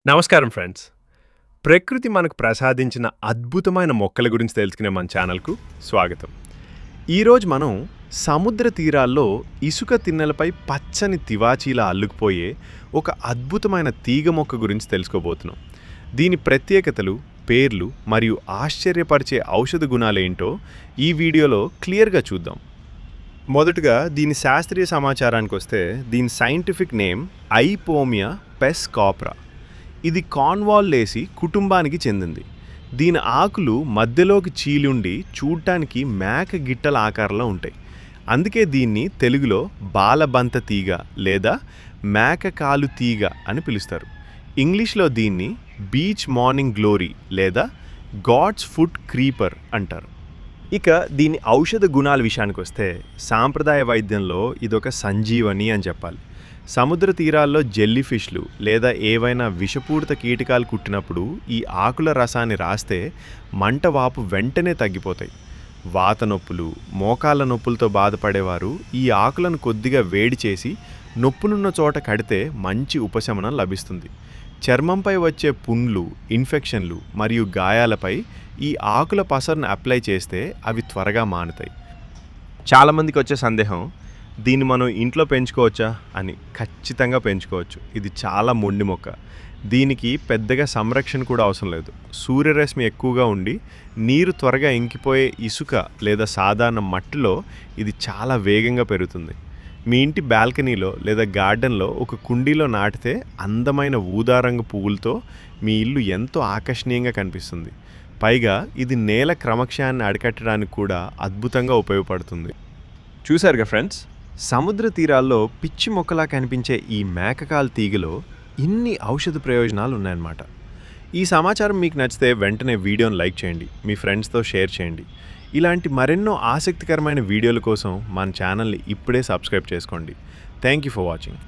నమస్కారం ఫ్రెండ్స్. ప్రకృతి మనకు ప్రసాదించిన అద్భుతమైన మొక్కల గురించి తెలుసుకునే మన ఛానల్‌కు స్వాగతం. ఈరోజు మనం సముద్ర తీరాల్లో ఇసుక తిన్నెలపై పచ్చని తివాచీలా అల్లుకుపోయే ఒక అద్భుతమైన తీగ మొక్క గురించి తెలుసుకోబోతున్నాం. దీని ప్రత్యేకతలు, పేర్లు మరియు ఆశ్చర్యపరిచే ఔషధ గుణాలేంటో ఈ వీడియోలో క్లియర్‌గా చూద్దాం. మొదటగా దీని శాస్త్రీయ సమాచారానికొస్తే దీని సైంటిఫిక్ నేమ్ ఐపోమియా పెస్కాప్రా. ఇది కార్న్వాల్లేసి కుటుంబానికి చెందింది. దీని ఆకులు మధ్యలోకి చీలుండి చూడ్డానికి మేక గిట్టల ఆకారంలో ఉంటాయి. అందుకే దీన్ని తెలుగులో బాలబంత తీగ లేదా మేక కాలు తీగ అని పిలుస్తారు. ఇంగ్లీష్లో దీన్ని బీచ్ మార్నింగ్ గ్లోరీ లేదా గాడ్స్ ఫుట్ క్రీపర్ అంటారు. ఇక దీని ఔషధ గుణాల విషయానికి వస్తే సాంప్రదాయ వైద్యంలో ఇదొక సంజీవని అని చెప్పాలి. సముద్ర తీరాల్లో జెల్లీ ఫిష్లు లేదా ఏవైనా విషపూరిత కీటకాలు కుట్టినప్పుడు ఈ ఆకుల రసాన్ని రాస్తే మంట వాపు వెంటనే తగ్గిపోతాయి. వాత నొప్పులు, మోకాళ్ళ నొప్పులతో బాధపడేవారు ఈ ఆకులను కొద్దిగా వేడి చేసి నొప్పునున్న చోట కడితే మంచి ఉపశమనం లభిస్తుంది. చర్మంపై వచ్చే పుండ్లు, ఇన్ఫెక్షన్లు మరియు గాయాలపై ఈ ఆకుల పసరును అప్లై చేస్తే అవి త్వరగా మానుతాయి. చాలామందికి వచ్చే సందేహం, దీన్ని మనం ఇంట్లో పెంచుకోవచ్చా అని. ఖచ్చితంగా పెంచుకోవచ్చు. ఇది చాలా మొండి మొక్క. దీనికి పెద్దగా సంరక్షణ కూడా అవసరం లేదు. సూర్యరశ్మి ఎక్కువగా ఉండి నీరు త్వరగా ఇంకిపోయే ఇసుక లేదా సాధారణ మట్టిలో ఇది చాలా వేగంగా పెరుగుతుంది. మీ ఇంటి బాల్కనీలో లేదా గార్డెన్లో ఒక కుండీలో నాటితే అందమైన ఊదారంగు పువ్వులతో మీ ఇల్లు ఎంతో ఆకర్షణీయంగా కనిపిస్తుంది. పైగా ఇది నేల క్రమక్షయాన్ని అరికట్టడానికి కూడా అద్భుతంగా ఉపయోగపడుతుంది. చూశారుగా ఫ్రెండ్స్, సముద్ర తీరాల్లో పిచ్చి మొక్కలా కనిపించే ఈ మేకకాల్ తీగలో ఇన్ని ఔషధ ప్రయోజనాలు ఉన్నాయన్నమాట. ఈ సమాచారం మీకు నచ్చితే వెంటనే వీడియోని లైక్ చేయండి, మీ ఫ్రెండ్స్తో షేర్ చేయండి. ఇలాంటి మరెన్నో ఆసక్తికరమైన వీడియోల కోసం మన ఛానల్ని ఇప్పుడే సబ్స్క్రైబ్ చేసుకోండి. Thank you for watching.